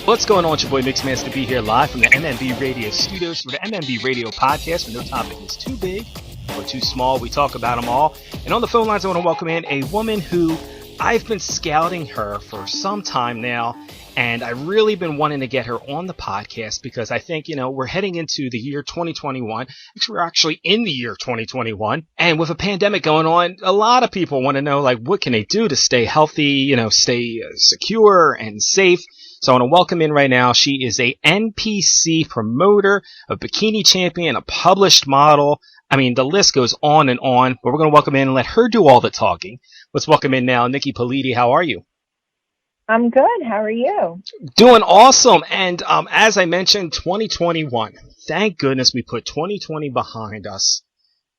What's going on? It's your boy Masta to be here live from the MMB Radio Studios for the MMB Radio Podcast, where no topic is too big or too small. We talk about them all. And on the phone lines, I want to welcome in a woman who I've been scouting her for some time now, and I've really been wanting to get her on the podcast because I think, we're heading into the year 2021. Actually, we're actually in the year 2021. And with a pandemic going on, a lot of people want to know, what can they do to stay healthy, stay secure and safe. So I want to welcome in right now. She is a NPC promoter, a bikini champion, a published model. I mean, the list goes on and on, but we're going to welcome in and let her do all the talking. Let's welcome in now Niki Politi. How are you? I'm good. How are you? Doing awesome. And as I mentioned, 2021. Thank goodness we put 2020 behind us.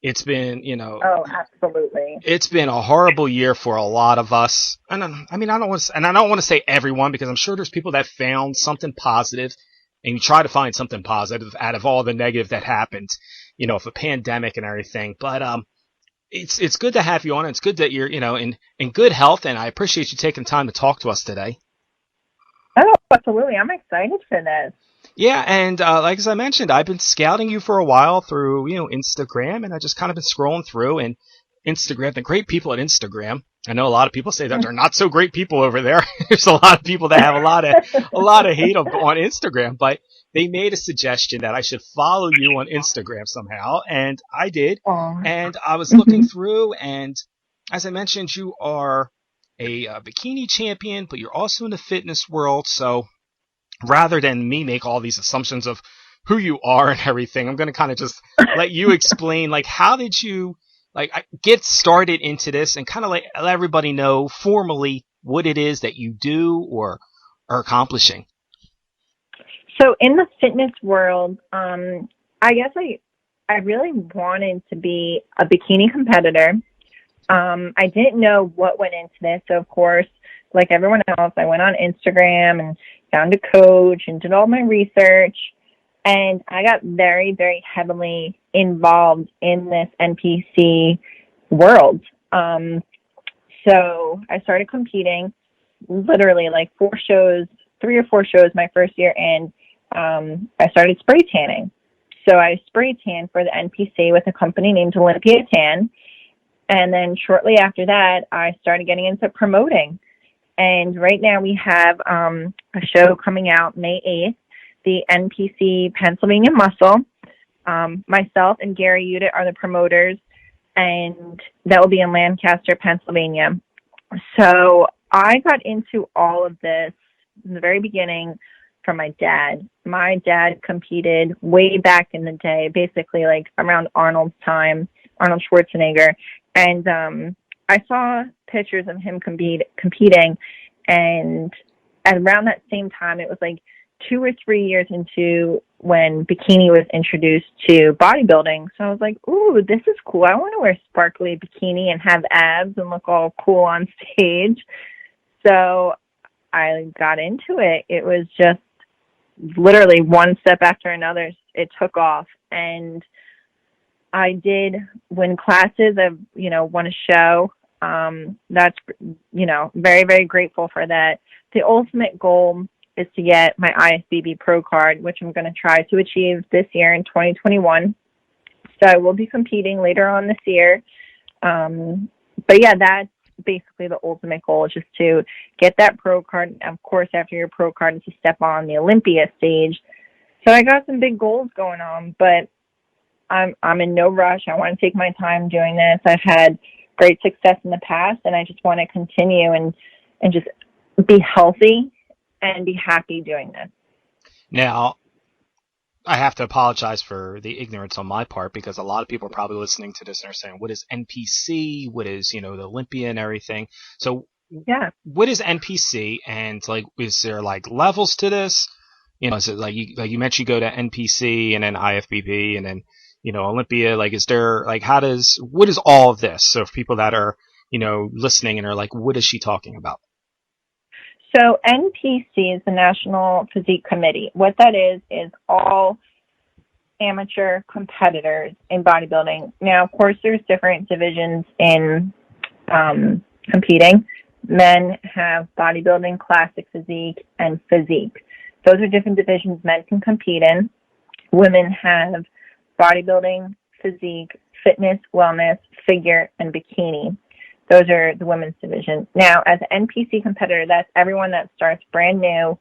It's been, Oh, absolutely. It's been a horrible year for a lot of us. And I don't want to say everyone, because I'm sure there's people that found something positive, and you try to find something positive out of all the negative that happened, with a pandemic and everything. But it's good to have you on. It's good that you're, in good health, and I appreciate you taking time to talk to us today. Oh, absolutely. I'm excited for this. Yeah, and as I mentioned, I've been scouting you for a while through, Instagram, and I just kind of been scrolling through, and Instagram, the great people at Instagram. I know a lot of people say that they're not so great people over there. There's a lot of people that have a lot of hate on Instagram, but they made a suggestion that I should follow you on Instagram somehow, and I did. Aww. And I was looking through, and as I mentioned, you are a bikini champion, but you're also in the fitness world, so rather than me make all these assumptions of who you are and everything, I'm going to kind of just let you explain, how did you, get started into this, and kind of let everybody know formally what it is that you do or are accomplishing. So in the fitness world, I guess I really wanted to be a bikini competitor. I didn't know what went into this. So of course, like everyone else, I went on Instagram and found a coach and did all my research. And I got very, very heavily involved in this NPC world. So I started competing, literally 3 or 4 shows my first year, and I started spray tanning. So I spray tanned for the NPC with a company named Olympia Tan. And then shortly after that, I started getting into promoting. And right now we have a show coming out May 8th, the NPC Pennsylvania Muscle. Myself and Gary Udit are the promoters, and that will be in Lancaster, Pennsylvania. So I got into all of this in the very beginning from my dad. My dad competed way back in the day, basically around Arnold's time, Arnold Schwarzenegger. And I saw pictures of him competing, and at around that same time, it was 2 or 3 years into when bikini was introduced to bodybuilding. So I was like, ooh, this is cool. I want to wear sparkly bikini and have abs and look all cool on stage. So I got into it. It was just literally one step after another. It took off, and I did win classes. I've, won a show. That's, very, very grateful for that. The ultimate goal is to get my IFBB Pro card, which I'm going to try to achieve this year in 2021. So I will be competing later on this year. But yeah, that's basically the ultimate goal, is just to get that pro card. Of course, after your pro card, is to step on the Olympia stage. So I got some big goals going on, but I'm in no rush. I want to take my time doing this. I've had great success in the past, and I just want to continue and just be healthy and be happy doing this. Now, I have to apologize for the ignorance on my part, because a lot of people are probably listening to this and are saying, what is NPC? What is, the Olympia and everything? So yeah, what is NPC? And is there levels to this? Is it you mentioned, you go to NPC and then IFBB and then, Olympia, is there, what is all of this? So for people that are, listening and are what is she talking about? So NPC is the National Physique Committee. What that is all amateur competitors in bodybuilding. Now, of course, there's different divisions in competing. Men have bodybuilding, classic physique, and physique. Those are different divisions men can compete in. Women have bodybuilding, physique, fitness, wellness, figure, and bikini. Those are the women's division. Now, as an NPC competitor, that's everyone that starts brand new.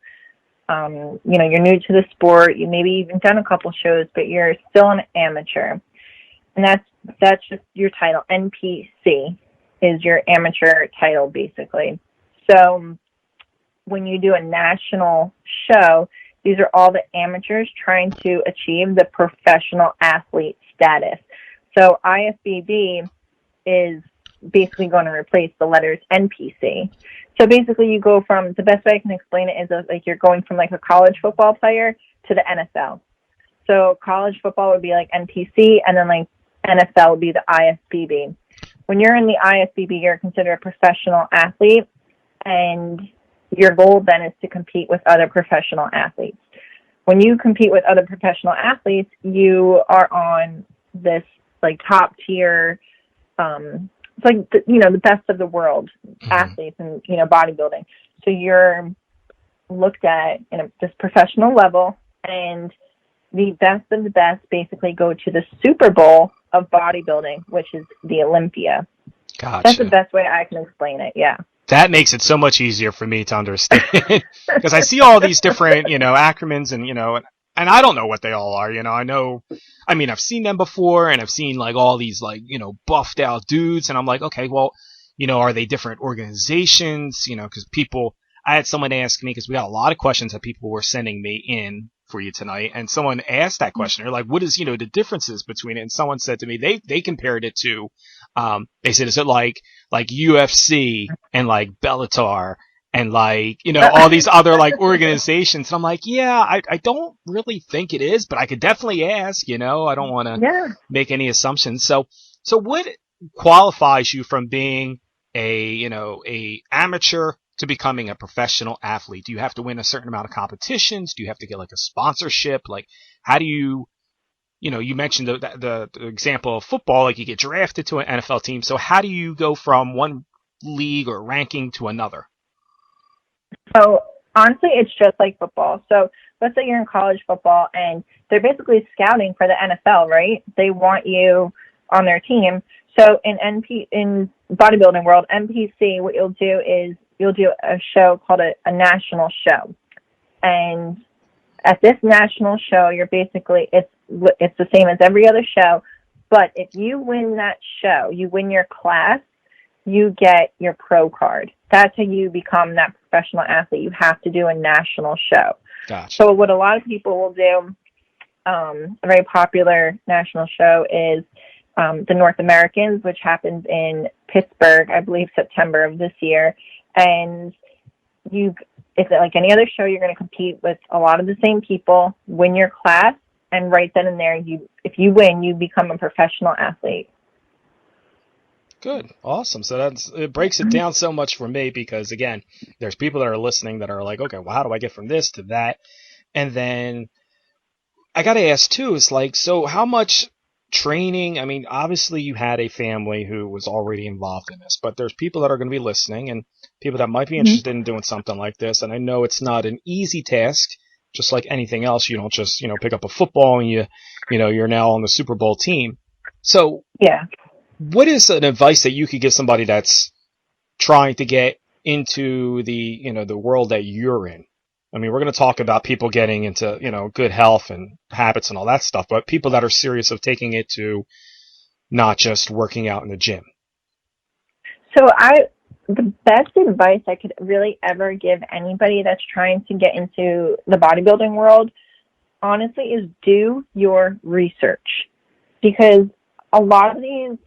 You're new to the sport. You maybe even done a couple shows, but you're still an amateur. And that's just your title. NPC is your amateur title, basically. So when you do a national show, these are all the amateurs trying to achieve the professional athlete status. So IFBB is basically going to replace the letters NPC. So basically you go from, the best way I can explain it is like you're going from like a college football player to the NFL. So college football would be like NPC, and then like NFL would be the IFBB. When you're in the IFBB, you're considered a professional athlete, and your goal then is to compete with other professional athletes. When you compete with other professional athletes, you are on this like top tier, it's like the best of the world athletes and bodybuilding. So you're looked at in this professional level, and the best of the best basically go to the Super Bowl of bodybuilding, which is the Olympia. Gotcha. That's the best way I can explain it. Yeah. That makes it so much easier for me to understand, because I see all these different, acronyms and I don't know what they all are. I've seen them before, and I've seen like all these like, buffed out dudes, and I'm like, okay, well, are they different organizations? Because I had someone ask me, because we got a lot of questions that people were sending me in for you tonight, and someone asked that question. They're like, what is, the differences between it? And someone said to me, they compared it to, they said, is it like UFC and like Bellator and like, all these other like organizations? And I'm like, yeah, I don't really think it is, but I could definitely ask, I don't want to make any assumptions. So what qualifies you from being a amateur to becoming a professional athlete? Do you have to win a certain amount of competitions? Do you have to get like a sponsorship? Like, how do you, you mentioned the example of football, like you get drafted to an NFL team. So how do you go from one league or ranking to another? So honestly, it's just like football. So let's say you're in college football and they're basically scouting for the NFL, right? They want you on their team. So in bodybuilding world, NPC, what you'll do is you'll do a show called a national show. And at this national show, you're basically, it's the same as every other show. But if you win that show, you win your class, you get your pro card. That's how you become that professional athlete. You have to do a national show. Gotcha. So what a lot of people will do, a very popular national show is the North Americans, which happens in Pittsburgh, I believe September of this year. And if like any other show, you're going to compete with a lot of the same people, win your class, and right then and there, if you win, you become a professional athlete. Good. Awesome. So it breaks it down so much for me, because again, there's people that are listening that are like, okay, well, how do I get from this to that? And then I got to ask too, is like, so how much training? I mean, obviously you had a family who was already involved in this, but there's people that are going to be listening and people that might be interested in doing something like this. And I know it's not an easy task, just like anything else. You don't just, pick up a football and you're now on the Super Bowl team. So yeah. What is an advice that you could give somebody that's trying to get into the, the world that you're in? I mean, we're going to talk about people getting into, good health and habits and all that stuff, but people that are serious of taking it to not just working out in the gym. So the best advice I could really ever give anybody that's trying to get into the bodybuilding world, honestly, is do your research. Because a lot of these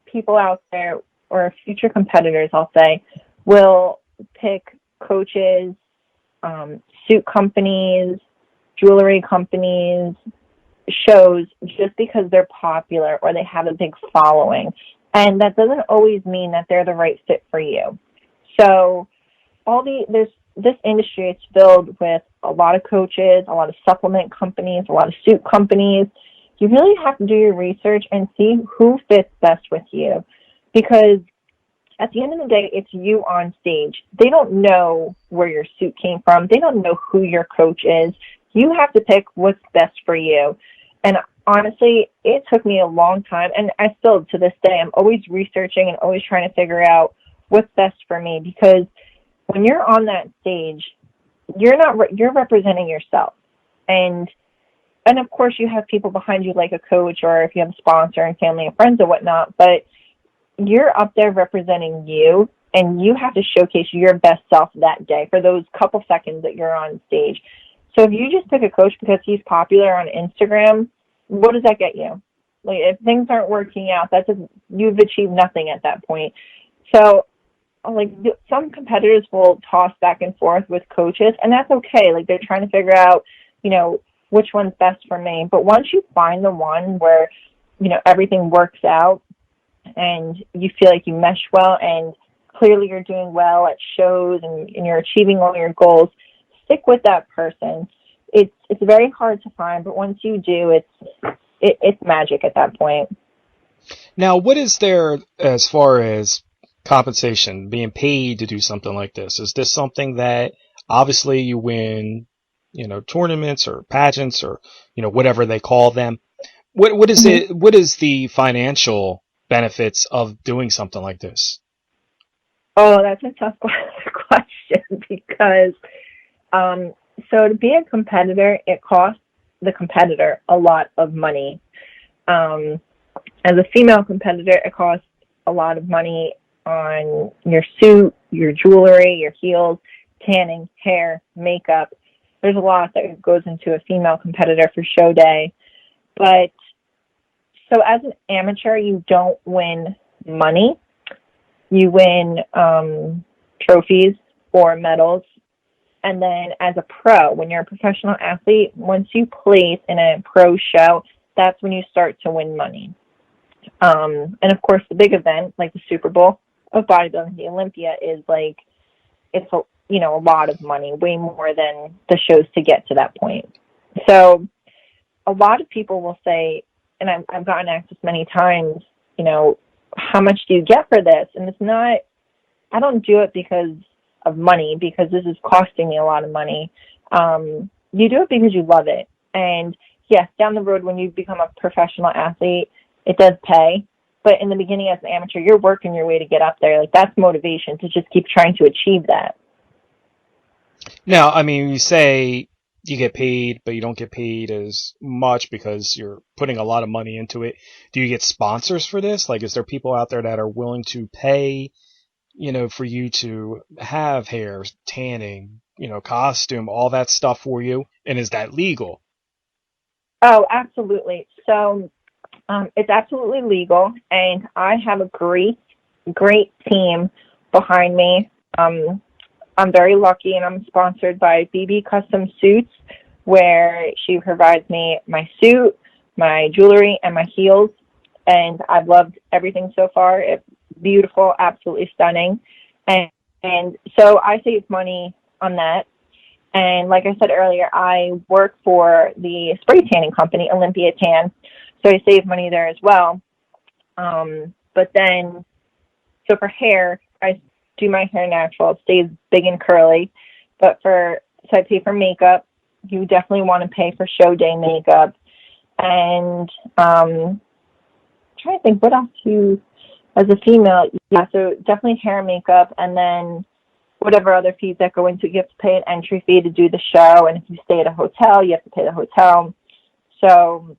people out there, or future competitors, I'll say, will pick coaches, suit companies, jewelry companies, shows just because they're popular or they have a big following. And that doesn't always mean that they're the right fit for you. So this industry is filled with a lot of coaches, a lot of supplement companies, a lot of suit companies. You really have to do your research and see who fits best with you. Because at the end of the day, it's you on stage. They don't know where your suit came from. They don't know who your coach is. You have to pick what's best for you. And honestly, it took me a long time, and I still, to this day, I'm always researching and always trying to figure out what's best for me, because when you're on that stage, you're representing yourself. And of course you have people behind you like a coach, or if you have a sponsor and family and friends and whatnot, but you're up there representing you, and you have to showcase your best self that day for those couple seconds that you're on stage. So if you just pick a coach because he's popular on Instagram, what does that get you? Like, if things aren't working out, you've achieved nothing at that point. So, like, some competitors will toss back and forth with coaches, and that's okay. Like, they're trying to figure out, which one's best for me. But once you find the one where, everything works out and you feel like you mesh well and clearly you're doing well at shows and you're achieving all your goals, stick with that person. It's very hard to find, but once you do, it's magic at that point. Now, what is there as far as compensation, being paid to do something like this? Is this something that obviously you win, tournaments or pageants or, whatever they call them? What is it? What is the financial benefits of doing something like this? Oh, that's a tough question because, so to be a competitor, it costs the competitor a lot of money. As a female competitor, it costs a lot of money on your suit, your jewelry, your heels, tanning, hair, makeup. There's a lot that goes into a female competitor for show day. But so as an amateur, you don't win money. You win trophies or medals. And then as a pro, when you're a professional athlete, once you place in a pro show, that's when you start to win money. And of course, the big event, like the Super Bowl of bodybuilding, the Olympia, is like, it's a lot of money, way more than the shows to get to that point. So a lot of people will say, and I've gotten asked this many times, how much do you get for this? And it's not, I don't do it because of money, because this is costing me a lot of money. You do it because you love it. And yes, down the road when you become a professional athlete, it does pay. But in the beginning as an amateur, you're working your way to get up there. Like, that's motivation to just keep trying to achieve that. Now, I mean, you say you get paid, but you don't get paid as much because you're putting a lot of money into it. Do you get sponsors for this? Like, is there people out there that are willing to pay, for you to have hair, tanning, costume, all that stuff for you? And is that legal? Oh, absolutely. So it's absolutely legal, and I have a great team behind me. I'm very lucky, and I'm sponsored by BB Custom Suits, where she provides me my suit, my jewelry, and my heels, and I've loved everything so far. It's beautiful, absolutely stunning, and so I save money on that. And like I said earlier, I work for the spray tanning company, Olympia Tan, so I save money there as well. But then, so for hair, I do my hair natural. It stays big and curly. So I pay for makeup. You definitely want to pay for show day makeup. And I'm trying to think what else as a female, yeah, so definitely hair and makeup, and then whatever other fees that go into it. You have to pay an entry fee to do the show, and if you stay at a hotel, you have to pay the hotel. So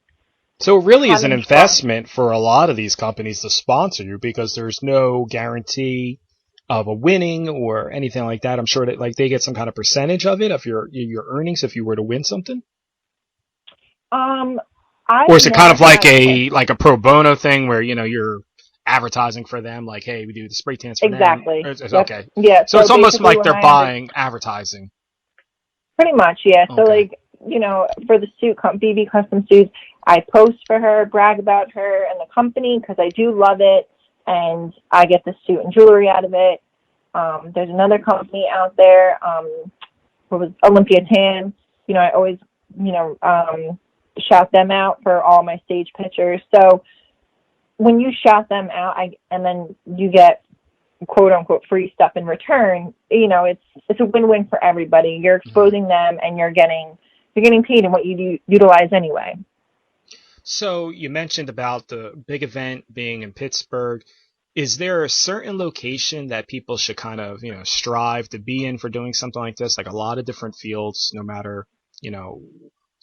it really is an investment for a lot of these companies to sponsor you, because there's no guarantee of a winning or anything like that. I'm sure that they get some kind of percentage of it of your earnings if you were to win something. Or is it kind of like a pro bono thing where you're advertising for them, like, hey, we do the spray tans for exactly. them? Okay. Yeah. So it's almost like they're buying advertising. Pretty much, yeah. Okay. So for the suit, BB Custom Suits, I post for her, brag about her and the company because I do love it, and I get the suit and jewelry out of it. There's another company out there, Olympia Tan. I always, shout them out for all my stage pictures. So when you shout them out, and then you get quote unquote free stuff in return, it's a win-win for everybody. You're exposing them, and you're getting paid in what you do utilize anyway. So you mentioned about the big event being in Pittsburgh. Is there a certain location that people should kind of, strive to be in for doing something like this? Like a lot of different fields, no matter,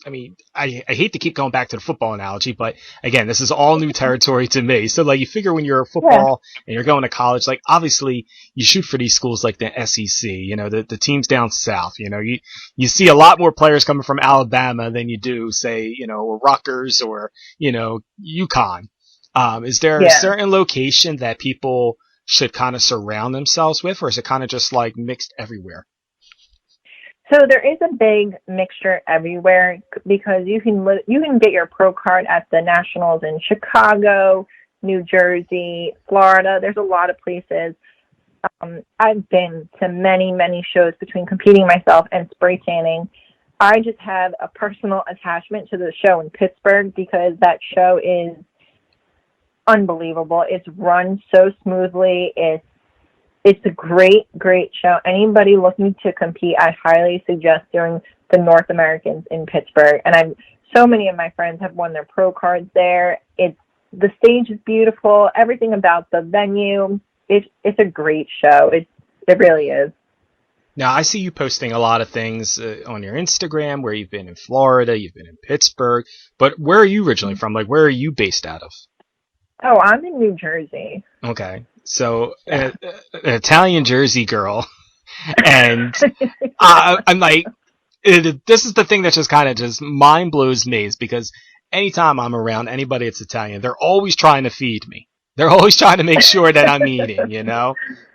I mean, I hate to keep going back to the football analogy, but again, this is all new territory to me. So like you figure when you're football and you're going to college, like obviously you shoot for these schools like the SEC, the teams down south, you see a lot more players coming from Alabama than you do, say, Rutgers or, UConn. Is there a certain location that people should kind of surround themselves with, or is it kind of just like mixed everywhere? So there is a big mixture everywhere, because you can get your pro card at the Nationals in Chicago, New Jersey, Florida. There's a lot of places. I've been to many, many shows between competing myself and spray tanning. I just have a personal attachment to the show in Pittsburgh because that show is unbelievable. It's run so smoothly. It's a great, great show. Anybody looking to compete, I highly suggest doing the North Americans in Pittsburgh. And so many of my friends have won their pro cards there. The stage is beautiful. Everything about the venue. It's a great show. It really is. Now, I see you posting a lot of things on your Instagram where you've been in Florida, you've been in Pittsburgh, but where are you originally from? Like, where are you based out of? Oh, I'm in New Jersey. Okay. So, an Italian Jersey girl, and I'm like, this is the thing that just kind of just mind blows me, is because anytime I'm around anybody that's Italian, they're always trying to feed me. They're always trying to make sure that I'm eating,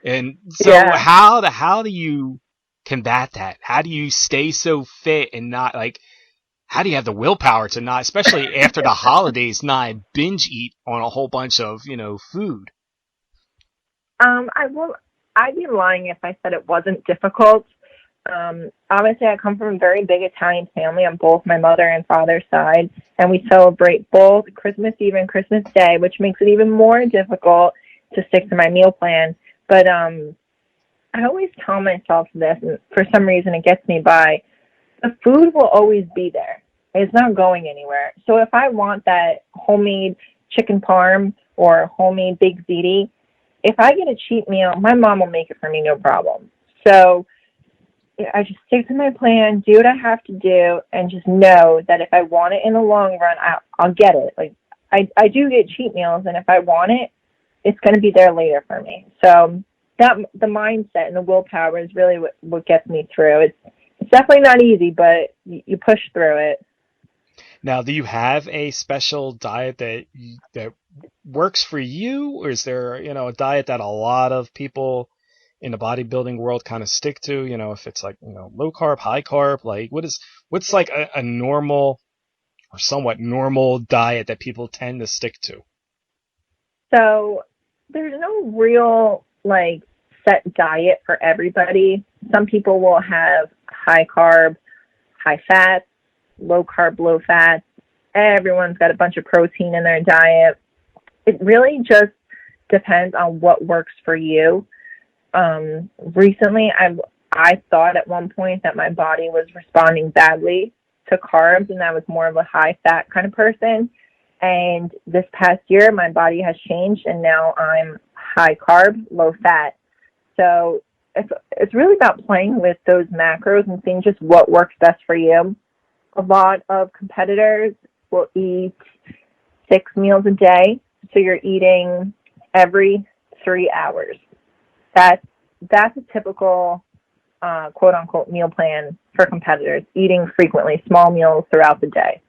And so how do you combat that? How do you stay so fit and not like, how do you have the willpower to not, especially after the holidays, not binge eat on a whole bunch of, food? I'd be lying if I said it wasn't difficult. Obviously, I come from a very big Italian family on both my mother and father's side, and we celebrate both Christmas Eve and Christmas Day, which makes it even more difficult to stick to my meal plan. But I always tell myself this, and for some reason it gets me by, the food will always be there. It's not going anywhere. So if I want that homemade chicken parm or homemade baked ziti, if I get a cheat meal, my mom will make it for me, no problem. So I just stick to my plan, do what I have to do, and just know that if I want it in the long run, I'll get it. Like I do get cheat meals, and if I want it, it's going to be there later for me. So that the mindset and the willpower is really what gets me through. It's definitely not easy, but you push through it. Now, do you have a special diet that works for you, or is there, a diet that a lot of people in the bodybuilding world kind of stick to? If it's like, low carb, high carb, like what's like a normal or somewhat normal diet that people tend to stick to? So there's no real like set diet for everybody. Some people will have high carb, high fat, low carb, low fat. Everyone's got a bunch of protein in their diet. It really just depends on what works for you. Recently, I thought at one point that my body was responding badly to carbs, and I was more of a high fat kind of person. And this past year, my body has changed, and now I'm high carb, low fat. So it's really about playing with those macros and seeing just what works best for you. A lot of competitors will eat 6 meals a day, so you're eating every 3 hours. That's a typical quote unquote meal plan for competitors, eating frequently, small meals throughout the day.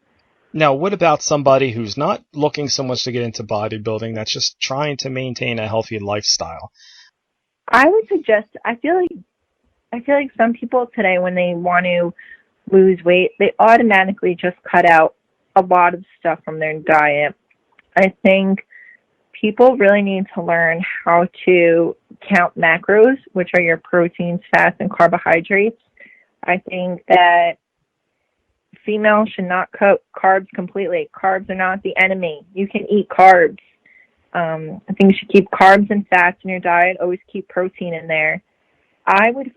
Now, what about somebody who's not looking so much to get into bodybuilding, that's just trying to maintain a healthy lifestyle? I would suggest, I feel like some people today, when they want to lose weight, they automatically just cut out a lot of stuff from their diet. I think people really need to learn how to count macros, which are your proteins, fats, and carbohydrates. I think that females should not cut carbs completely. Carbs are not the enemy. You can eat carbs. I think you should keep carbs and fats in your diet. Always keep protein in there. I would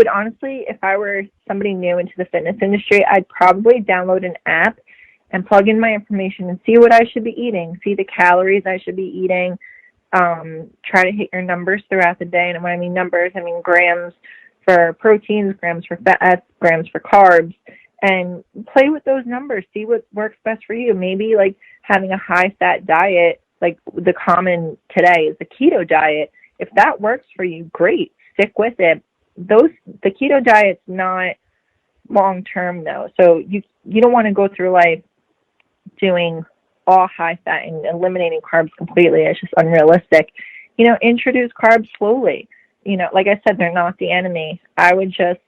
honestly, if I were somebody new into the fitness industry, I'd probably download an app and plug in my information and see what I should be eating, see the calories I should be eating, try to hit your numbers throughout the day. And when I mean numbers, I mean grams for proteins, grams for fats, grams for carbs, and play with those numbers. See what works best for you. Maybe like having a high-fat diet, like the common today is the keto diet. If that works for you, great. Stick with it. The keto diet's not long-term, though. So you don't want to go through life doing all high-fat and eliminating carbs completely. It's just unrealistic. Introduce carbs slowly. Like I said, they're not the enemy. I would just,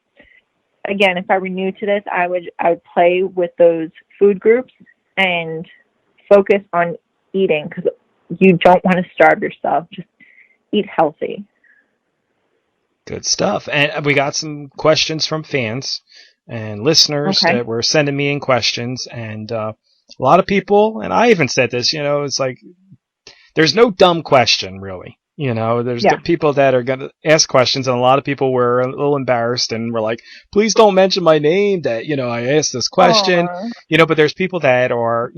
again, if I were new to this, I would play with those food groups and focus on eating, because you don't want to starve yourself. Just eat healthy. Good stuff. And we got some questions from fans and listeners that were sending me in questions. And a lot of people, and I even said this, it's like there's no dumb question, really. There's the people that are going to ask questions, and a lot of people were a little embarrassed and were like, please don't mention my name that, I asked this question. But there's people that are,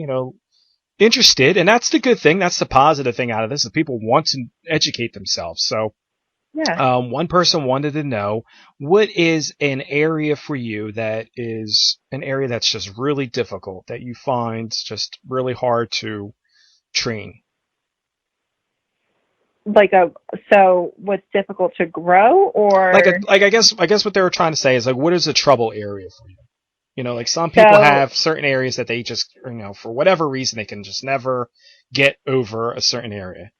interested, and that's the good thing. That's the positive thing out of this, is people want to educate themselves. So one person wanted to know, what is an area for you that is an area that's just really difficult, that you find just really hard to train? So what's difficult to grow, or I guess what they were trying to say is, like, what is a trouble area for you? Like some people have certain areas that they just, for whatever reason, they can just never get over a certain area.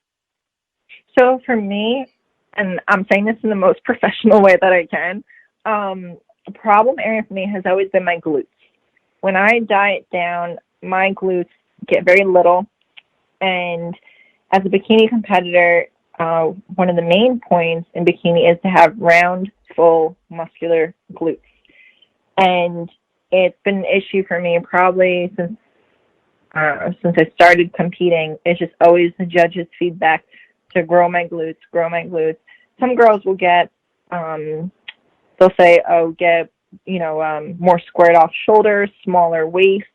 So for me, and I'm saying this in the most professional way that I can, a problem area for me has always been my glutes. When I diet down, my glutes get very little, and as a bikini competitor, one of the main points in bikini is to have round, full, muscular glutes. And it's been an issue for me probably since I started competing. It's just always the judges' feedback to grow my glutes. Some girls will get, they'll say, get, more squared off shoulders, smaller waist.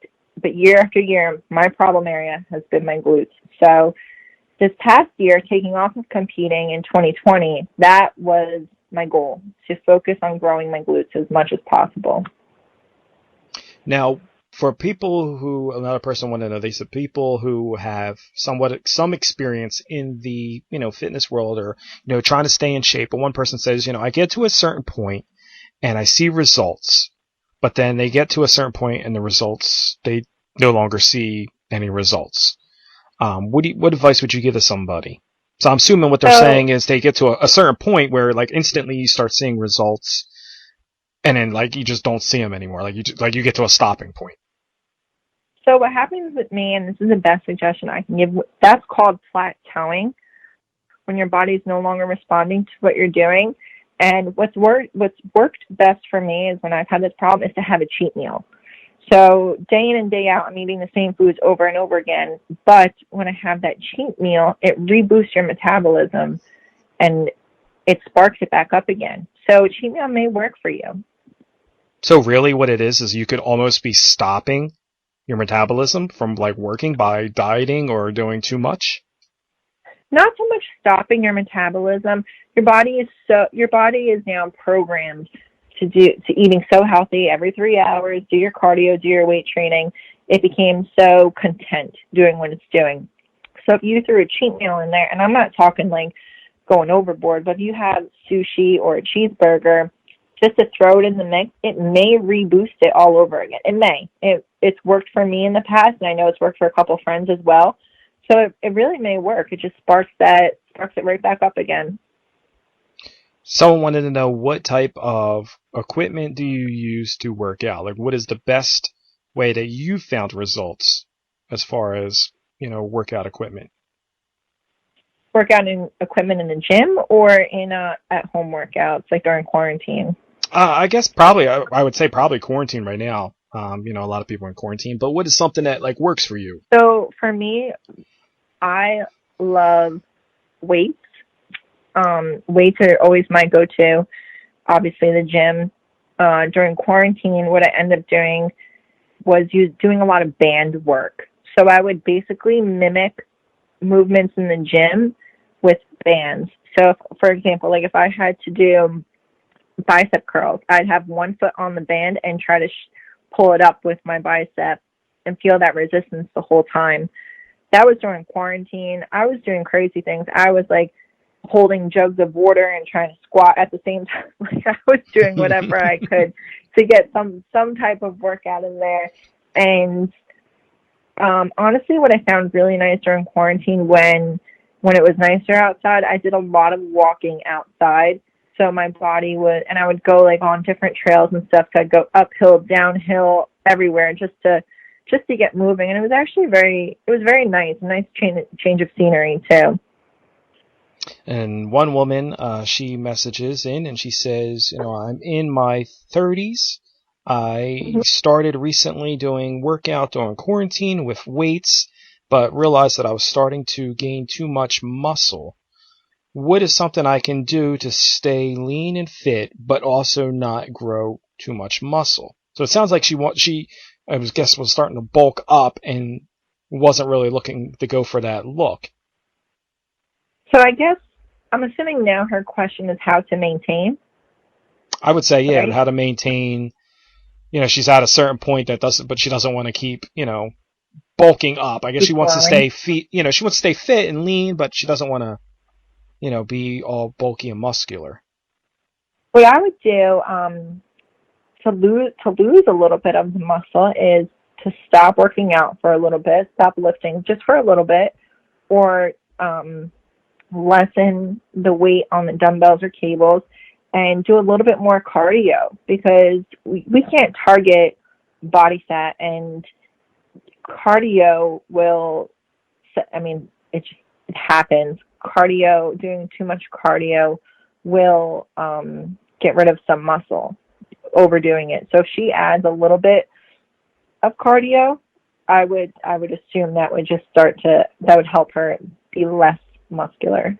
But year after year, my problem area has been my glutes. So this past year, taking off of competing in 2020, that was my goal, to focus on growing my glutes as much as possible. Now, for people who, another person wanted to know, they said people who have some experience in the, fitness world, or, trying to stay in shape. But one person says, I get to a certain point and I see results, but then they get to a certain point and the results, they no longer see any results. What advice would you give to somebody? So I'm assuming what they're saying is they get to a certain point where, like, instantly you start seeing results, and then, like, you just don't see them anymore. Like you get to a stopping point. So what happens with me, and this is the best suggestion I can give, that's called plateauing, when your body's no longer responding to what you're doing. And what's worked best for me is, when I've had this problem, is to have a cheat meal. So day in and day out, I'm eating the same foods over and over again. But when I have that cheat meal, it reboosts your metabolism and it sparks it back up again. So a cheat meal may work for you. So really what it is you could almost be stopping your metabolism from, like, working by dieting or doing too much? Not so much stopping your metabolism. Your body is now programmed to eating so healthy every 3 hours, do your cardio, do your weight training. It became so content doing what it's doing. So if you threw a cheat meal in there, and I'm not talking like going overboard, but if you have sushi or a cheeseburger, just to throw it in the mix, it may reboost it all over again. It may. It's worked for me in the past, and I know it's worked for a couple friends as well. So it really may work. It just sparks it right back up again. Someone wanted to know, what type of equipment do you use to work out? Like, what is the best way that you found results as far as, workout equipment? Workout equipment in the gym, or in at-home workouts, like during quarantine? I guess probably, I would say probably quarantine right now. A lot of people are in quarantine, but what is something that like works for you? So for me, I love weights. Weights are always my go-to. Obviously, the gym. During quarantine, what I ended up doing was doing a lot of band work. So I would basically mimic movements in the gym with bands. So, for example, like if I had to do bicep curls, I'd have one foot on the band and try to pull it up with my bicep and feel that resistance the whole time. That was during quarantine. I was doing crazy things. I was like holding jugs of water and trying to squat at the same time. Like I was doing whatever I could to get some type of workout in there. And honestly, what I found really nice during quarantine when it was nicer outside, I did a lot of walking outside. So my body would, and I would go like on different trails and stuff. So I'd go uphill, downhill, everywhere just to get moving. And it was actually very nice, a nice change of scenery too. And one woman, she messages in and she says, I'm in my 30s. I started recently doing workout during quarantine with weights, but realized that I was starting to gain too much muscle. What is something I can do to stay lean and fit, but also not grow too much muscle? So it sounds like she was starting to bulk up and wasn't really looking to go for that look. So I guess I'm assuming now her question is how to maintain. I would say, yeah, right? How to maintain. She's at a certain point but she doesn't want to keep, bulking up. I guess she wants to stay she wants to stay fit and lean, but she doesn't want to, be all bulky and muscular. What I would do to lose a little bit of the muscle is to stop working out for a little bit, stop lifting just for a little bit, or lessen the weight on the dumbbells or cables and do a little bit more cardio, because we can't target body fat, and cardio will, it happens. Doing too much cardio will get rid of some muscle, overdoing it. So if she adds a little bit of cardio, I would assume that would help her be less muscular.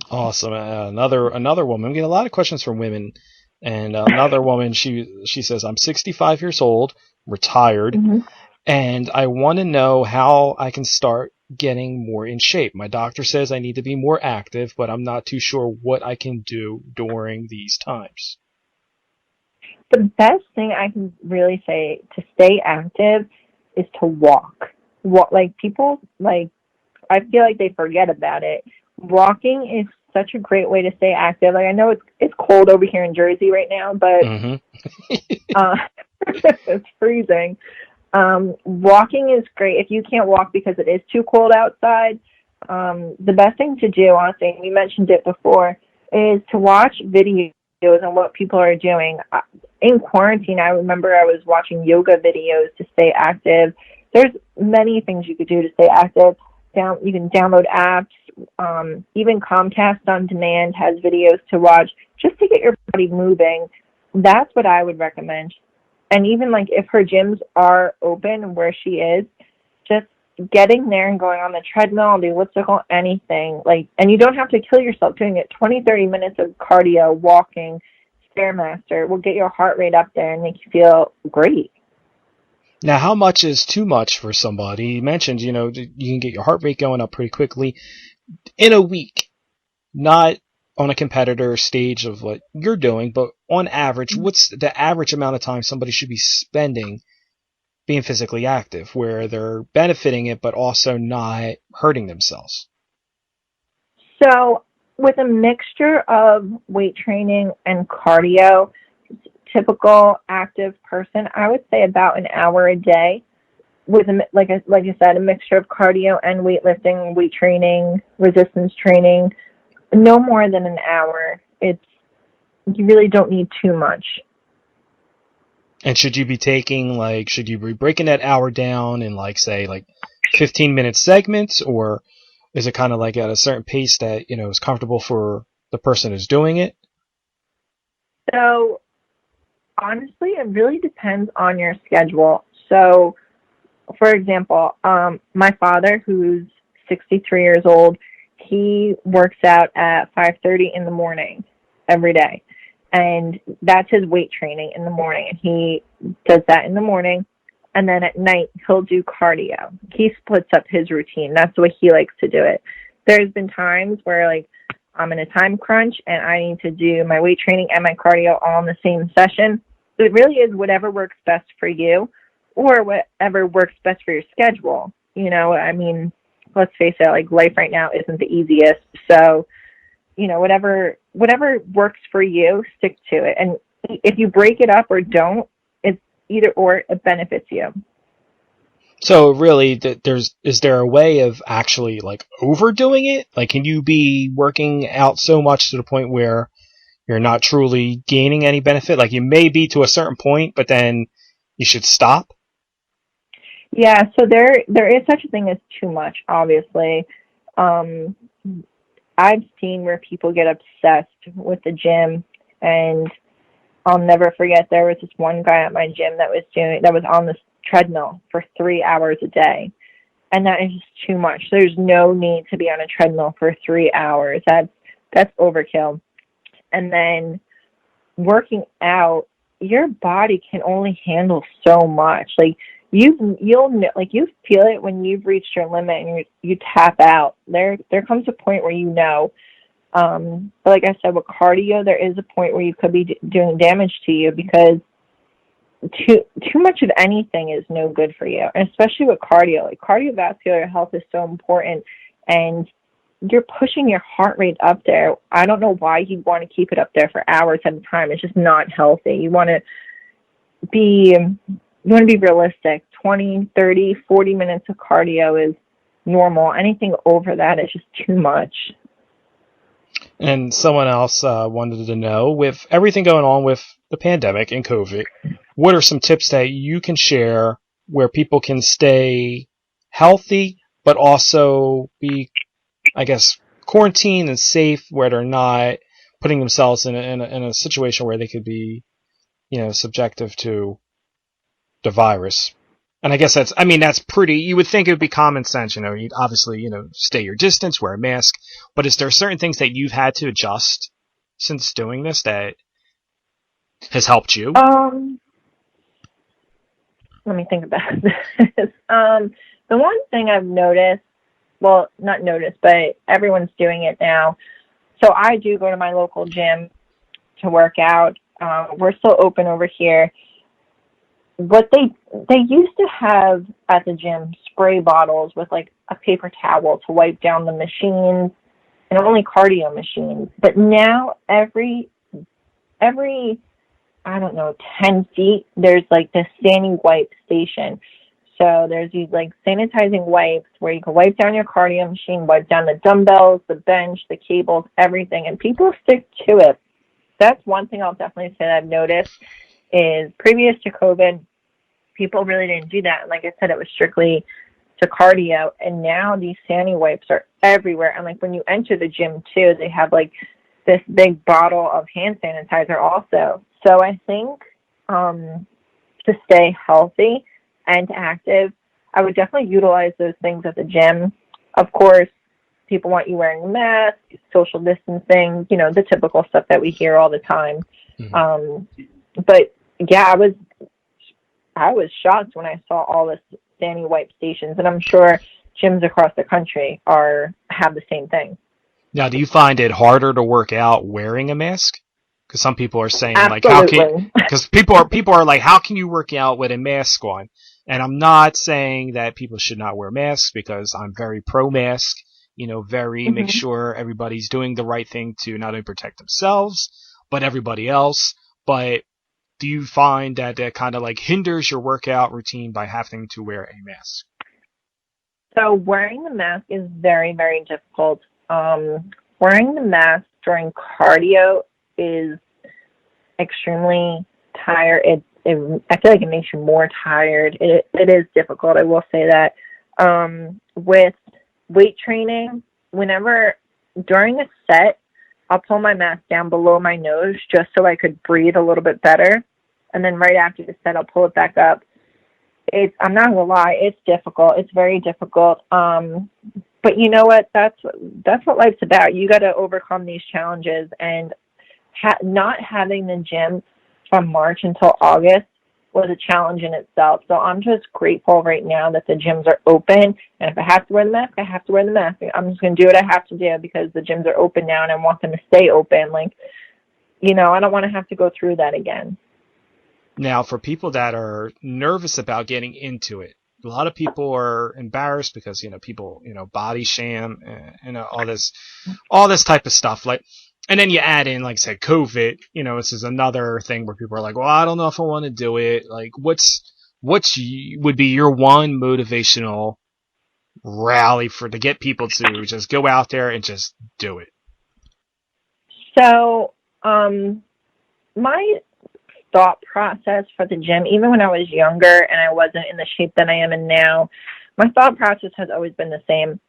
Awesome. Another woman. We get a lot of questions from women, and another woman. She says, "I'm 65 years old, retired, and I want to know how I can start getting more in shape. My doctor says I need to be more active, but I'm not too sure what I can do during these times." The best thing I can really say to stay active is to walk. Like people, like I feel like they forget about it. Walking is such a great way to stay active. Like I know it's cold over here in Jersey right now, but it's freezing. Walking is great. If you can't walk because it is too cold outside, the best thing to do, honestly, and you mentioned it before, is to watch videos on what people are doing. In quarantine, I remember I was watching yoga videos to stay active. There's many things you could do to stay active. You can download apps. Even Comcast On Demand has videos to watch just to get your body moving. That's what I would recommend. And even like if her gyms are open where she is, just getting there and going on the treadmill, the elliptical, anything. And you don't have to kill yourself doing it. 20, 30 minutes of cardio, walking, Stairmaster will get your heart rate up there and make you feel great. Now, how much is too much for somebody? You mentioned, you can get your heart rate going up pretty quickly in a week, not on a competitor stage of what you're doing, but on average, what's the average amount of time somebody should be spending being physically active where they're benefiting it, but also not hurting themselves? So with a mixture of weight training and cardio, typical active person, I would say about an hour a day with, like I said, a mixture of cardio and weightlifting, weight training, resistance training, no more than an hour. You really don't need too much. And should you be breaking that hour down in 15-minute segments, or is it kind of like at a certain pace that, is comfortable for the person who's doing it? So honestly, it really depends on your schedule. So, for example, my father, who's 63 years old, he works out at 5:30 in the morning every day. And that's his weight training in the morning. And he does that in the morning. And then at night, he'll do cardio. He splits up his routine. That's the way he likes to do it. There's been times where, like, I'm in a time crunch and I need to do my weight training and my cardio all in the same session. So it really is whatever works best for you or whatever works best for your schedule. You know, I mean, let's face it, like, life right now isn't the easiest. So, you know, whatever works for you, stick to it. And if you break it up or don't, it's either or, it benefits you. So really, is there a way of actually like overdoing it? Like, can you be working out so much to the point where you're not truly gaining any benefit? Like, you may be to a certain point, but then you should stop? Yeah, so there is such a thing as too much, obviously. I've seen where people get obsessed with the gym, and I'll never forget, there was this one guy at my gym that was on this treadmill for 3 hours a day, and that is just too much. There's no need to be on a treadmill for 3 hours. That's overkill. And then working out, your body can only handle so much. Like, you'll feel it when you've reached your limit and you tap out. There comes a point where you know. But like I said, with cardio, there is a point where you could be doing damage to you, because too much of anything is no good for you, and especially with cardio. Like, cardiovascular health is so important, and you're pushing your heart rate up there. I don't know why you'd want to keep it up there for hours at a time. It's just not healthy. You want to be realistic. 20, 30, 40 minutes of cardio is normal. Anything over that is just too much. And someone else wanted to know, with everything going on with the pandemic and COVID, what are some tips that you can share where people can stay healthy, but also be, I guess, quarantined and safe, where they're not putting themselves in a situation where they could be, you know, subjective to the virus? And I guess that's pretty, you would think it would be common sense, you know, you'd obviously, you know, stay your distance, wear a mask, but is there certain things that you've had to adjust since doing this that has helped you? Let me think about this. The one thing I've noticed, well, not noticed, but everyone's doing it now. So I do go to my local gym to work out. We're still open over here. What they used to have at the gym, spray bottles with like a paper towel to wipe down the machines, and only cardio machines. But now every I don't know, 10 feet, there's like this standing wipe station. So there's these like sanitizing wipes where you can wipe down your cardio machine, wipe down the dumbbells, the bench, the cables, everything, and people stick to it. That's one thing I'll definitely say that I've noticed is previous to COVID, people really didn't do that. And like I said, it was strictly to cardio. And now these sandy wipes are everywhere. And like when you enter the gym too, they have like this big bottle of hand sanitizer also. So I think to stay healthy and active, I would definitely utilize those things at the gym. Of course, people want you wearing a mask, social distancing, you know, the typical stuff that we hear all the time. Mm-hmm. But yeah, I was shocked when I saw all the sandy wipe stations, and I'm sure gyms across the country have the same thing. Now, do you find it harder to work out wearing a mask? Because some people are saying, absolutely, like, how can? Because people are like, how can you work out with a mask on? And I'm not saying that people should not wear masks, because I'm very pro-mask. You know, mm-hmm. Make sure everybody's doing the right thing to not only protect themselves, but everybody else. But do you find that kind of like hinders your workout routine by having to wear a mask? So wearing the mask is very, very difficult. Wearing the mask during cardio is extremely tired. I feel like it makes you more tired. It is difficult, I will say that. With weight training, during a set, I'll pull my mask down below my nose just so I could breathe a little bit better. and then right after the set, I'll pull it back up. I'm not gonna lie, it's difficult. It's very difficult. But you know what? That's what life's about. You got to overcome these challenges, and not having the gym from March until August was a challenge in itself. So I'm just grateful right now that the gyms are open, and if I have to wear the mask, I have to wear the mask. I'm just going to do what I have to do because the gyms are open now, and I want them to stay open. Like, you know, I don't want to have to go through that again. Now, for people that are nervous about getting into it, a lot of people are embarrassed because, people, body shame and all this type of stuff. Like, and then you add in, like I said, COVID, this is another thing where people are like, well, I don't know if I want to do it. Like, would be your one motivational rally to get people to just go out there and just do it? So, my thought process for the gym, even when I was younger and I wasn't in the shape that I am in now, my thought process has always been the same.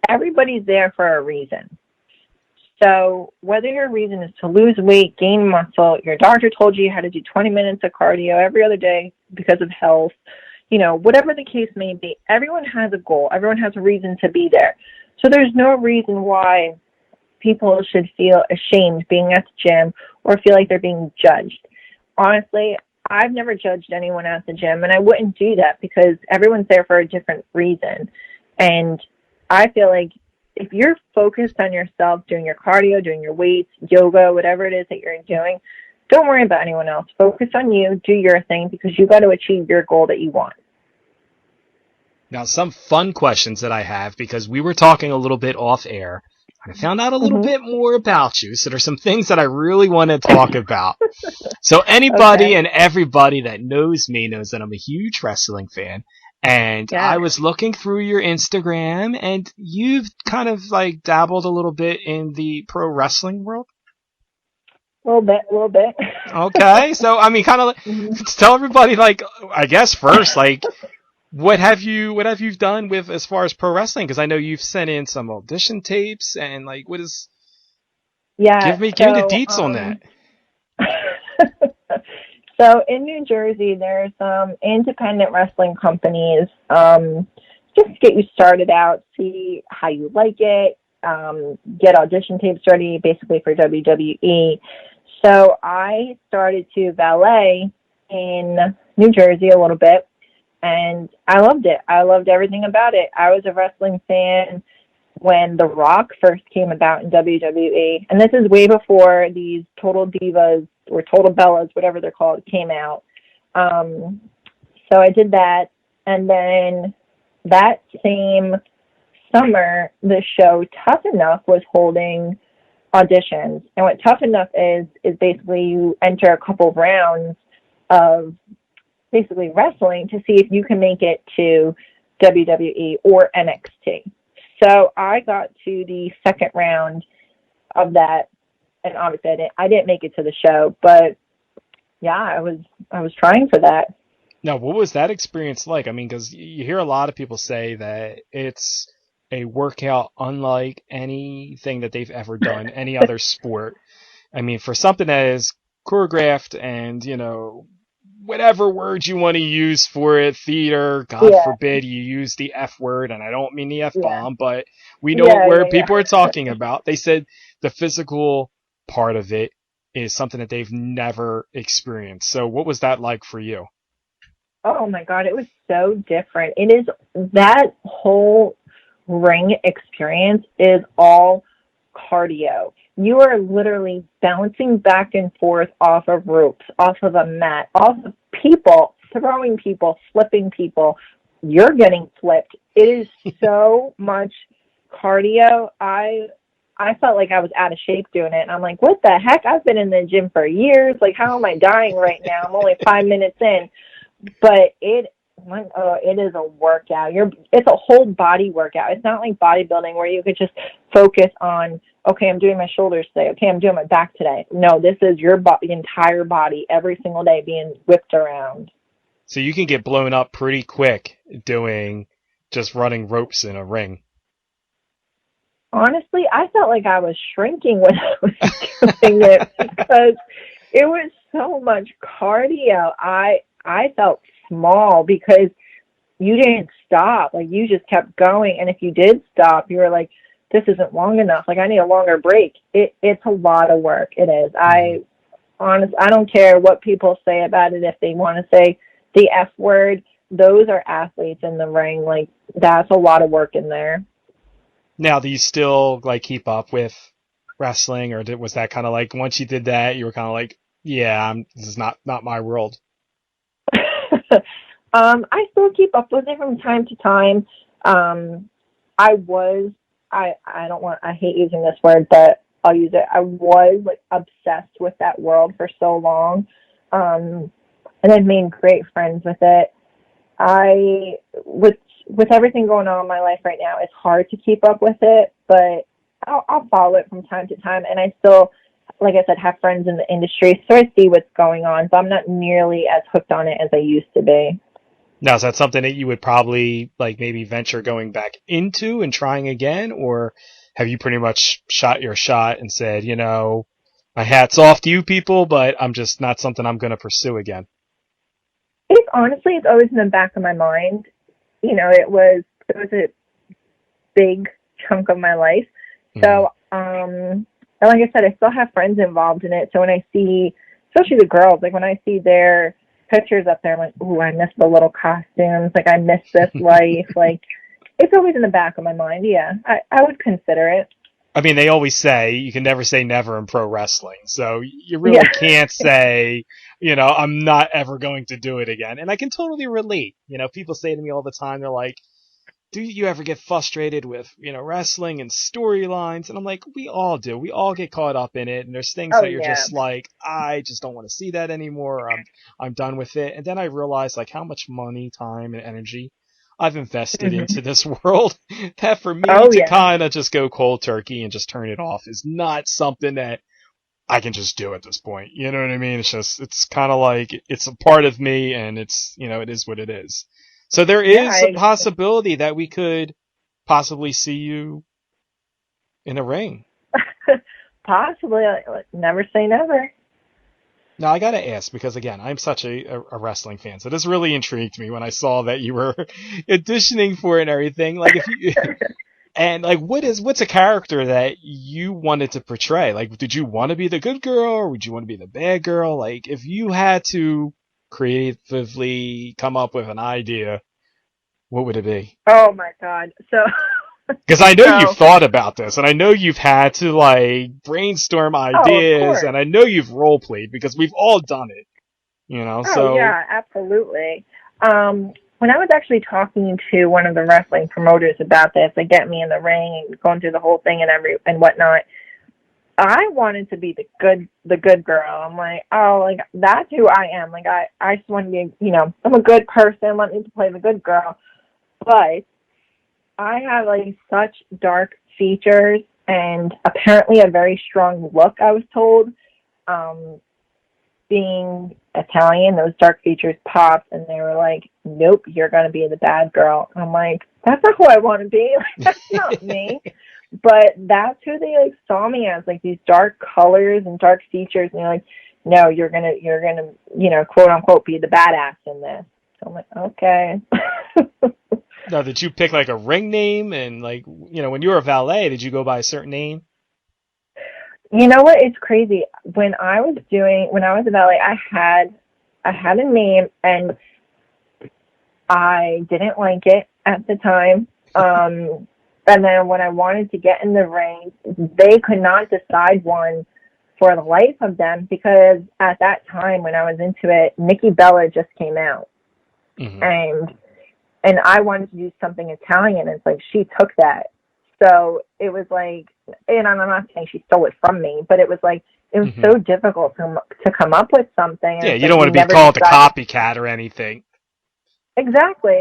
Everybody's there for a reason. So whether your reason is to lose weight, gain muscle, your doctor told you how to do 20 minutes of cardio every other day because of health, whatever the case may be, everyone has a goal. Everyone has a reason to be there. So there's no reason why people should feel ashamed being at the gym or feel like they're being judged. Honestly, I've never judged anyone at the gym, and I wouldn't do that because everyone's there for a different reason. And I feel like if you're focused on yourself, doing your cardio, doing your weights, yoga, whatever it is that you're doing, don't worry about anyone else. Focus on you, do your thing, because you got to achieve your goal that you want. Now, some fun questions that I have, because we were talking a little bit off air. I found out a little bit more about you, so there's some things that I really want to talk about. So anybody and everybody that knows me knows that I'm a huge wrestling fan. And I was looking through your Instagram, and you've kind of like dabbled a little bit in the pro wrestling world. A little bit. Okay, so I mean, kind of tell everybody, like, I guess first, like, what have you done with as far as pro wrestling? Because I know you've sent in some audition tapes, and like, what is? Yeah. Give me the deets on that. So in New Jersey, there's some independent wrestling companies, just to get you started out, see how you like it, get audition tapes ready, basically for WWE. So I started to valet in New Jersey a little bit, and I loved it. I loved everything about it. I was a wrestling fan when The Rock first came about in WWE, and this is way before these Total Divas or Total Bellas, whatever they're called, came out. So I did that, and then that same summer, the show Tough Enough was holding auditions. And what Tough Enough is basically you enter a couple rounds of basically wrestling to see if you can make it to WWE or NXT. So I got to the second round of that, and obviously I didn't make it to the show, but yeah, I was trying for that. Now, what was that experience like? I mean, because you hear a lot of people say that it's a workout unlike anything that they've ever done, any other sport. I mean, for something that is choreographed and, whatever words you want to use for it, theater, God forbid you use the F word, and I don't mean the F-bomb, but we know where people are talking about. They said the physical part of it is something that they've never experienced. So what was that like for you? Oh my God, it was so different. It is, that whole ring experience is all cardio. You are literally bouncing back and forth off of ropes, off of a mat, off of people, throwing people, flipping people. You're getting flipped. It is so much cardio. I felt like I was out of shape doing it. And I'm like, what the heck? I've been in the gym for years. Like, how am I dying right now? I'm only 5 minutes in. But it is a workout. It's a whole body workout. It's not like bodybuilding where you could just focus on, okay, I'm doing my shoulders today. Okay, I'm doing my back today. No, this is your entire body every single day being whipped around. So you can get blown up pretty quick doing just running ropes in a ring. Honestly, I felt like I was shrinking when I was doing it because It was so much cardio. I felt small because you didn't stop. Like, you just kept going. And if you did stop, you were like, this isn't long enough. Like, I need a longer break. It's a lot of work. It is. I don't care what people say about it. If they want to say the F word, those are athletes in the ring. Like, that's a lot of work in there. Now, do you still like keep up with wrestling, or was that kind of like once you did that, you were kind of like, yeah, this is not my world? I still keep up with it from time to time. I hate using this word, but I'll use it. I was like obsessed with that world for so long. And I've made great friends with it. With everything going on in my life right now, it's hard to keep up with it, but I'll follow it from time to time. And I still, like I said, have friends in the industry, so I see what's going on, but I'm not nearly as hooked on it as I used to be. Now, is that something that you would probably like maybe venture going back into and trying again, or have you pretty much shot your shot and said, my hat's off to you people, but I'm just not something I'm going to pursue again? It's always in the back of my mind. It was a big chunk of my life. So, like I said, I still have friends involved in it. So when I see, especially the girls, like when I see their pictures up there, I'm like, ooh, I miss the little costumes. Like, I miss this life. Like, it's always in the back of my mind. Yeah, I would consider it. I mean, they always say you can never say never in pro wrestling. So you really can't say, I'm not ever going to do it again. And I can totally relate. People say to me all the time, they're like, do you ever get frustrated with, wrestling and storylines? And I'm like, we all do. We all get caught up in it. And there's things that you're just like, I just don't want to see that anymore. I'm done with it. And then I realized like how much money, time, and energy I've invested into this world that for me to kind of just go cold turkey and just turn it off is not something that I can just do at this point. You know what I mean? It's kind of like it's a part of me, and it's, it is what it is. So there is a possibility that we could possibly see you in the ring. Possibly. Never say never. Now, I got to ask, because, again, I'm such a wrestling fan, so this really intrigued me when I saw that you were auditioning for it and everything. Like, if you... And, like, what's a character that you wanted to portray? Like, did you want to be the good girl, or would you want to be the bad girl? Like, if you had to creatively come up with an idea, what would it be? Oh my God. So, because I know you've thought about this, and I know you've had to like brainstorm ideas, and I know you've role played because we've all done it, so yeah, absolutely. When I was actually talking to one of the wrestling promoters about this, like get me in the ring and going through the whole thing and whatnot, I wanted to be the good girl. I'm like, like that's who I am. Like I just want to be, I'm a good person. Let me play the good girl. But I have like such dark features and apparently a very strong look, I was told. Being Italian, those dark features popped, and they were like, nope, you're going to be the bad girl. I'm like, that's not who I want to be. Like, that's not me. But that's who they like saw me as, like these dark colors and dark features. And they're like, no, you're gonna, quote unquote, be the badass in this. So I'm like, okay. Now, did you pick like a ring name, and like, when you were a valet, did you go by a certain name? You know what? It's crazy. When I was a valet, I had a name, and I didn't like it at the time. And then when I wanted to get in the ring, they could not decide one for the life of them, because at that time when I was into it, Nikki Bella just came out. Mm-hmm. And I wanted to do something Italian. It's like she took that. So it was like, and I'm not saying she stole it from me, but it was like, it was so difficult to come up with something. Yeah, you don't want to be called a copycat or anything. Exactly.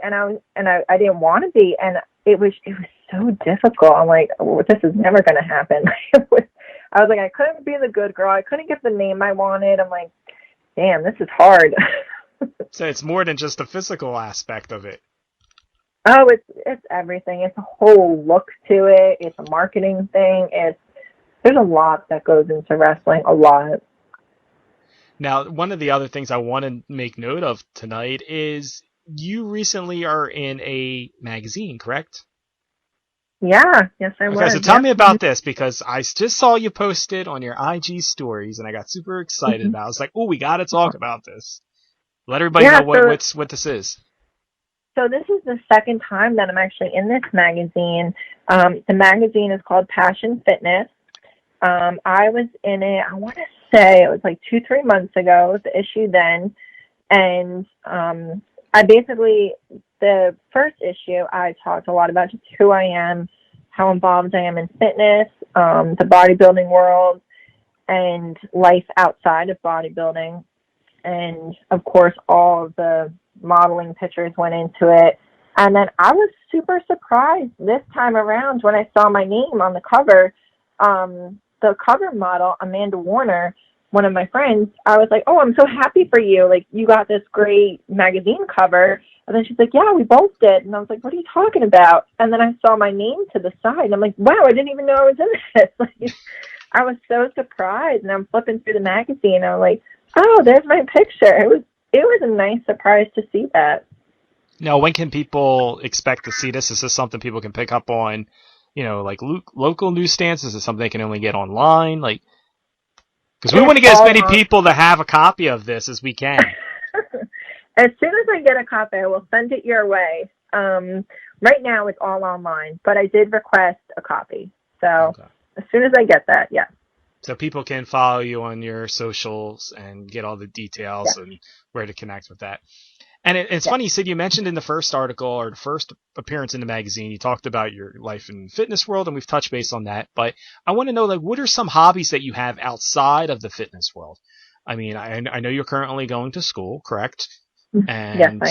And I didn't want to be, and it was so difficult. I'm like, this is never going to happen. I was like, I couldn't be the good girl. I couldn't get the name I wanted. I'm like, damn, this is hard. So it's more than just the physical aspect of it. Oh, it's everything. It's a whole look to it. It's a marketing thing. There's a lot that goes into wrestling. A lot. Now, one of the other things I want to make note of tonight is you recently are in a magazine, correct? Yeah, yes, I was. Okay, so tell me about this, because I just saw you posted on your IG stories, and I got super excited about it. I was like, oh, we got to talk about this. Let everybody know what this is. So this is the second time that I'm actually in this magazine. The magazine is called Passion Fitness. I was in it, I want to say it was like 2-3 months ago, the issue then. And I basically, the first issue, I talked a lot about just who I am, how involved I am in fitness, the bodybuilding world, and life outside of bodybuilding. And, of course, all of the modeling pictures went into it. And then I was super surprised this time around when I saw my name on the cover. The cover model, Amanda Warner, one of my friends, I was like, oh, I'm so happy for you. Like, you got this great magazine cover. And then she's like, yeah, we both did. And I was like, what are you talking about? And then I saw my name to the side. And I'm like, wow, I didn't even know I was in this. Like, I was so surprised. And I'm flipping through the magazine. And I'm like, oh, there's my picture. It was a nice surprise to see that. Now, when can people expect to see this? Is this something people can pick up on, like local newsstands? Is it something they can only get online? Like, because we want to get as many people to have a copy of this as we can. As soon as I get a copy, I will send it your way. Right now, it's all online, but I did request a copy. So As soon as I get that, yeah. So people can follow you on your socials and get all the details and where to connect with that. And it's funny, you mentioned in the first article or the first appearance in the magazine, you talked about your life in the fitness world, and we've touched base on that. But I want to know, like, what are some hobbies that you have outside of the fitness world? I mean, I know you're currently going to school, correct? And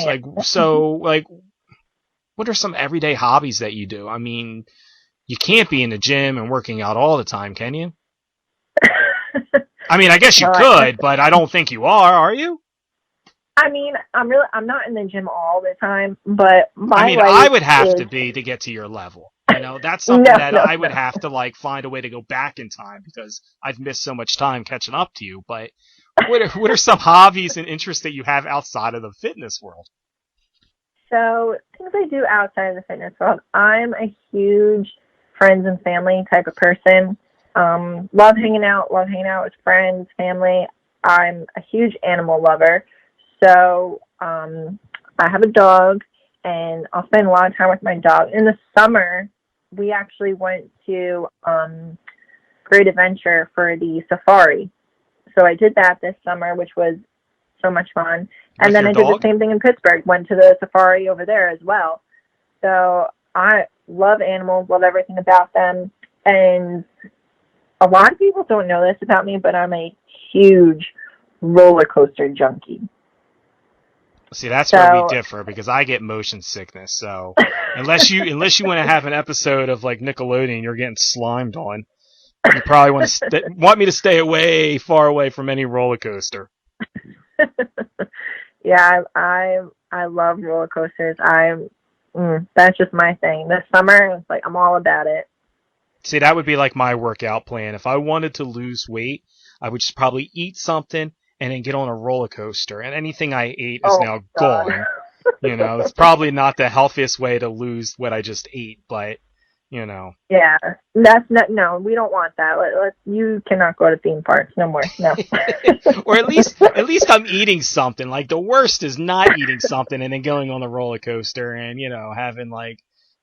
what are some everyday hobbies that you do? I mean, you can't be in the gym and working out all the time, can you? I mean, I guess you could, but I don't think you are you? I mean, I'm not in the gym all the time, but I would have to be to get to your level. That's something I would have to like find a way to go back in time, because I've missed so much time catching up to you. But what are some hobbies and interests that you have outside of the fitness world? So things I do outside of the fitness world, I'm a huge friends and family type of person. Love hanging out with friends, family. I'm a huge animal lover. So I have a dog, and I'll spend a lot of time with my dog. In the summer, we actually went to Great Adventure for the safari. So I did that this summer, which was so much fun. And then I did the same thing in Pittsburgh, went to the safari over there as well. So I love animals, love everything about them. And a lot of people don't know this about me, but I'm a huge roller coaster junkie. See, that's where we differ, because I get motion sickness. So unless you want to have an episode of like Nickelodeon, you're getting slimed on. You probably want me to stay far away from any roller coaster. Yeah, I love roller coasters. That's just my thing. This summer, it's like I'm all about it. See, that would be like my workout plan. If I wanted to lose weight, I would just probably eat something and then get on a roller coaster. And anything I ate is now gone. It's probably not the healthiest way to lose what I just ate, but, Yeah, no, we don't want that. You cannot go to theme parks no more. No. Or at least I'm eating something. Like, the worst is not eating something and then going on the roller coaster and, having, like,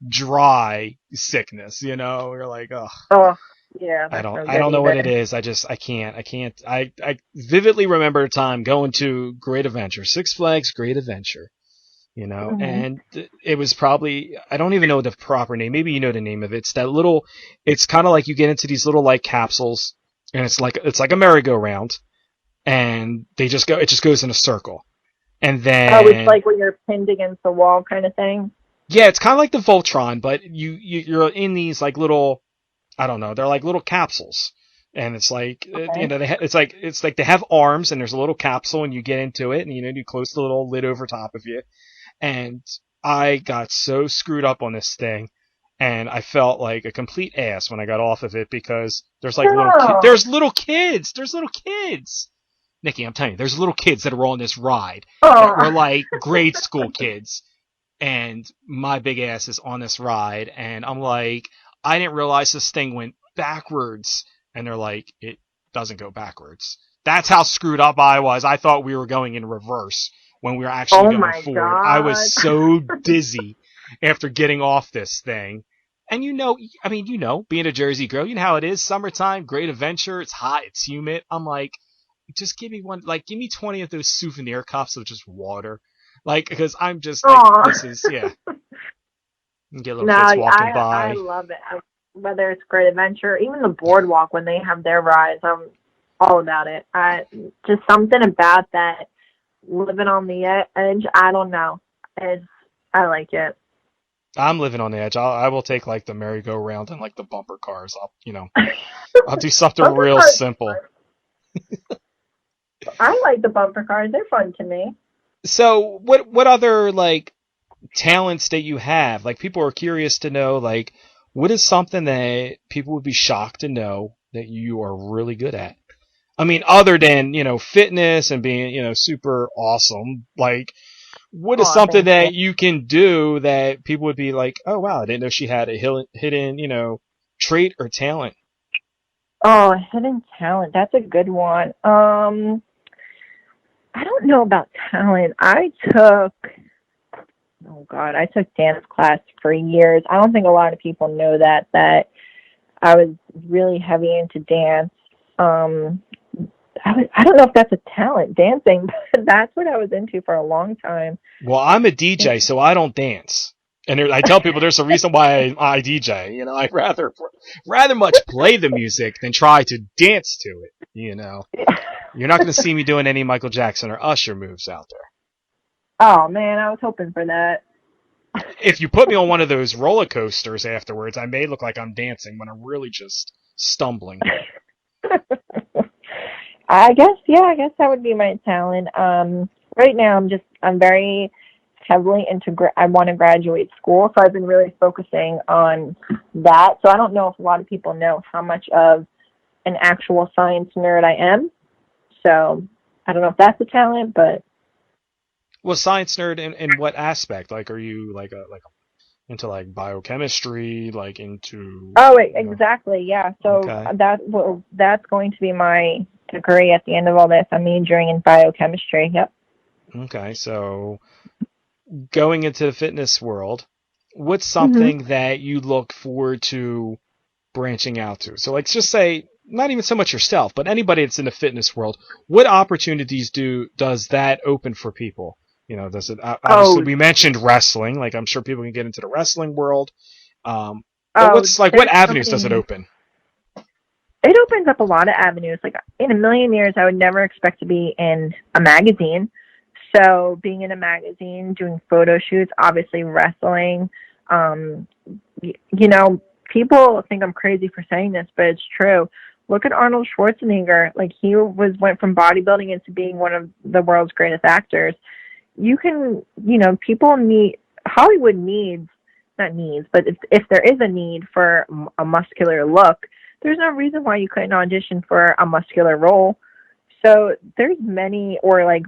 dry sickness, You're like, oh. Oh. Yeah, I don't know what it is. I can't. I vividly remember a time going to Great Adventure, Six Flags Great Adventure, and it was probably, I don't even know the proper name. Maybe you know the name of it. It's kind of like you get into these little like capsules, and it's like a merry-go-round, and it just goes in a circle. And then it's like when you're pinned against the wall kind of thing. Yeah, it's kind of like the Voltron, but you're in these like little, I don't know, they're like little capsules, and it's like, it's like they have arms, and there's a little capsule, and you get into it, and you close the little lid over top of you, and I got so screwed up on this thing, and I felt like a complete ass when I got off of it, because there's like little kids, Nikki, I'm telling you, there's little kids that are on this ride that Oh. were like grade school kids, and my big ass is on this ride, and I'm like, I didn't realize this thing went backwards, and they're like, it doesn't go backwards. That's how screwed up I was. I thought we were going in reverse when we were actually going forward. God. I was so dizzy after getting off this thing. And being a Jersey girl, you know how it is. Summertime, great adventure. It's hot, it's humid. I'm like, just give me 20 of those souvenir cups of just water. Like, because I'm just, like, this is, yeah. Get little kids walking by. I love it. Whether it's Great Adventure, even the Boardwalk when they have their rides, I'm all about it. Just something about that living on the edge, I don't know. I like it. I'm living on the edge. I will take like the merry-go-round and like the bumper cars. I'll do something real simple. I like the bumper cars. They're fun to me. So what other like talents that you have? Like, people are curious to know, like, what is something that people would be shocked to know that you are really good at? I mean, other than, fitness and being, super awesome, like, what is something that you can do that people would be like, oh, wow, I didn't know she had a hidden, trait or talent? Oh, hidden talent. That's a good one. I don't know about talent. I took dance class for years. I don't think a lot of people know that I was really heavy into dance. I don't know if that's a talent, dancing, but that's what I was into for a long time. Well, I'm a DJ, so I don't dance. And I tell people there's a reason why I DJ. I'd rather much play the music than try to dance to it. You're not going to see me doing any Michael Jackson or Usher moves out there. Oh, man, I was hoping for that. If you put me on one of those roller coasters afterwards, I may look like I'm dancing when I'm really just stumbling. I guess that would be my talent. Right now I'm very heavily into, I want to graduate school, so I've been really focusing on that. So I don't know if a lot of people know how much of an actual science nerd I am. So I don't know if that's a talent, but. Well, science nerd in what aspect? Like, are you like into like biochemistry, like into? Oh, exactly. Yeah. So okay. That's going to be my degree at the end of all this. I'm majoring in biochemistry. Yep. Okay, so going into the fitness world, what's something that you look forward to branching out to? So, like, just say, not even so much yourself, but anybody that's in the fitness world, what opportunities does that open for people? Does it, obviously we mentioned wrestling, like I'm sure people can get into the wrestling world. But what avenues does it open? It opens up a lot of avenues. Like, in a million years, I would never expect to be in a magazine. So being in a magazine, doing photo shoots, obviously wrestling, people think I'm crazy for saying this, but it's true. Look at Arnold Schwarzenegger. Like, he went from bodybuilding into being one of the world's greatest actors. You can, Hollywood needs, not needs, but if there is a need for a muscular look, there's no reason why you couldn't audition for a muscular role. So there's many, or like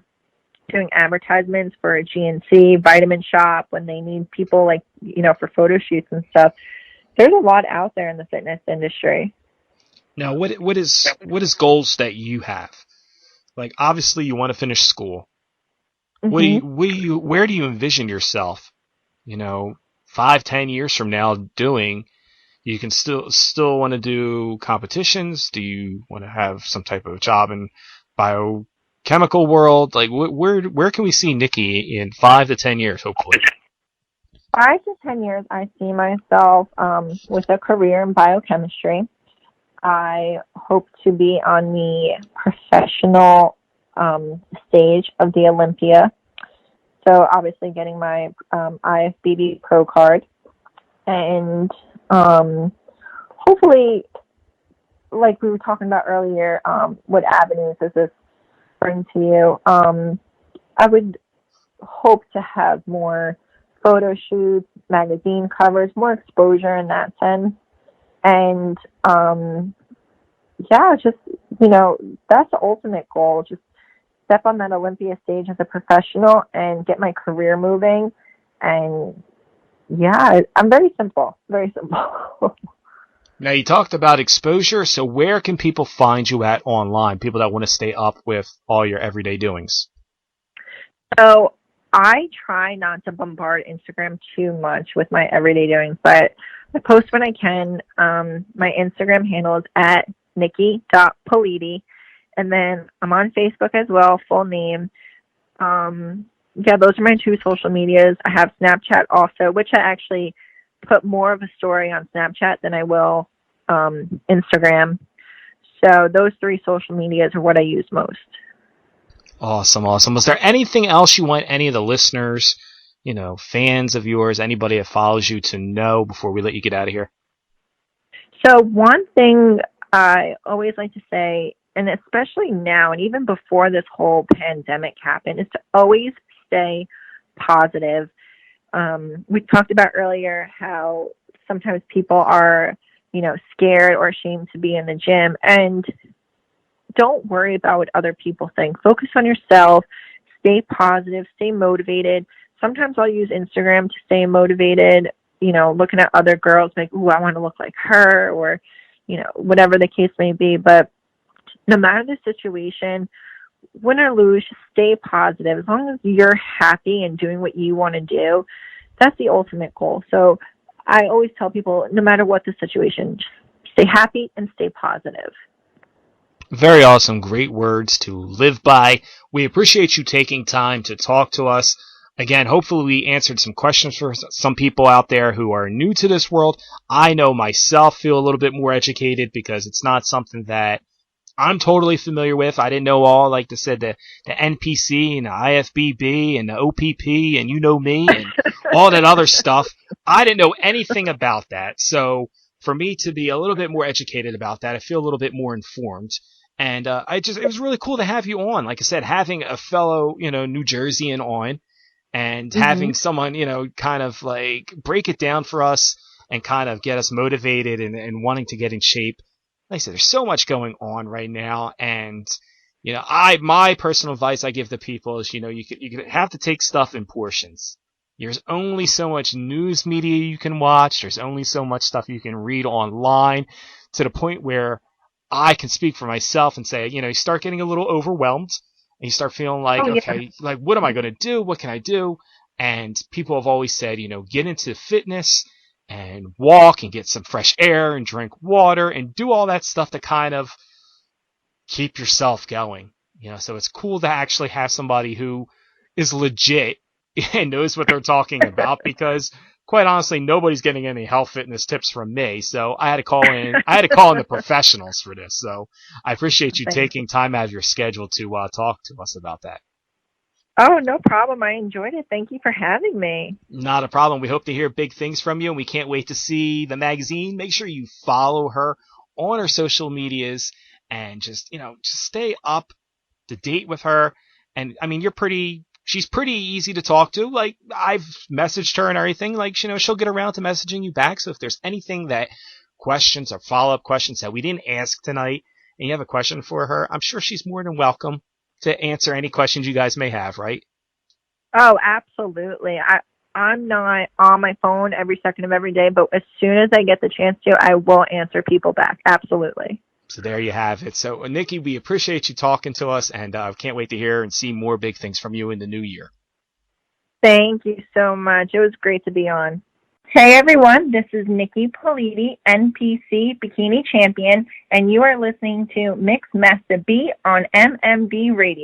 doing advertisements for a GNC, Vitamin Shop, when they need people for photo shoots and stuff. There's a lot out there in the fitness industry. Now, what is goals that you have? Like, obviously you want to finish school. Mm-hmm. Where do you envision yourself, 5-10 years from now doing? You can still want to do competitions? Do you want to have some type of job in biochemical world? Like, where can we see Nikki in 5 to 10 years, hopefully? 5 to 10 years, I see myself with a career in biochemistry. I hope to be on the professional stage of the Olympia. So obviously getting my IFBB Pro card. And hopefully, like we were talking about earlier, what avenues does this bring to you? I would hope to have more photo shoots, magazine covers, more exposure in that sense. And, just, that's the ultimate goal, just step on that Olympia stage as a professional and get my career moving. And yeah, I'm very simple, very simple. Now, you talked about exposure, so where can people find you at online, people that want to stay up with all your everyday doings? So I try not to bombard Instagram too much with my everyday doings, but I post when I can. My Instagram handle is at Niki.Politi, and then I'm on Facebook as well, full name. Yeah, those are my two social medias. I have Snapchat also, which I actually put more of a story on Snapchat than I will Instagram. So those three social medias are what I use most. Awesome. Was there anything else you want any of the listeners, fans of yours, anybody that follows you to know before we let you get out of here? So one thing I always like to say, and especially now and even before this whole pandemic happened, is to always stay positive. We talked about earlier how sometimes people are, scared or ashamed to be in the gym, and don't worry about what other people think. Focus on yourself, stay positive, stay motivated. Sometimes I'll use Instagram to stay motivated, looking at other girls like, ooh, I want to look like her, or, whatever the case may be. But no matter the situation, win or lose, just stay positive. As long as you're happy and doing what you want to do, that's the ultimate goal. So I always tell people, no matter what the situation, just stay happy and stay positive. Very awesome. Great words to live by. We appreciate you taking time to talk to us. Again, hopefully we answered some questions for some people out there who are new to this world. I know myself feel a little bit more educated because it's not something that I'm totally familiar with. I didn't know all, like I said, the NPC and the IFBB and the OPP and me and all that other stuff. I didn't know anything about that. So for me to be a little bit more educated about that, I feel a little bit more informed. And it was really cool to have you on. Like I said, having a fellow, New Jerseyan on and having someone, kind of like break it down for us and kind of get us motivated and wanting to get in shape. Like I said, there's so much going on right now, and my personal advice I give to people is, you have to take stuff in portions. There's only so much news media you can watch. There's only so much stuff you can read online, to the point where I can speak for myself and say, you start getting a little overwhelmed, and you start feeling like, okay, like what am I going to do? What can I do? And people have always said, get into fitness and walk and get some fresh air and drink water and do all that stuff to kind of keep yourself going. So it's cool to actually have somebody who is legit and knows what they're talking about, because quite honestly, nobody's getting any health fitness tips from me. So I had to call in the professionals for this. So I appreciate you taking time out of your schedule to talk to us about that. Oh, no problem. I enjoyed it. Thank you for having me. Not a problem. We hope to hear big things from you, and we can't wait to see the magazine. Make sure you follow her on her social medias and just stay up to date with her. And I mean, she's pretty easy to talk to. Like, I've messaged her and everything. Like, she'll get around to messaging you back. So if there's anything questions or follow-up questions that we didn't ask tonight and you have a question for her, I'm sure she's more than welcome to answer any questions you guys may have, right? Oh, absolutely. I'm not on my phone every second of every day, but as soon as I get the chance to, I will answer people back. Absolutely. So there you have it. So, Nikki, we appreciate you talking to us, and can't wait to hear and see more big things from you in the new year. Thank you so much. It was great to be on. Hey, everyone. This is Niki Politi, NPC Bikini Champion, and you are listening to Masta B on MMB Radio.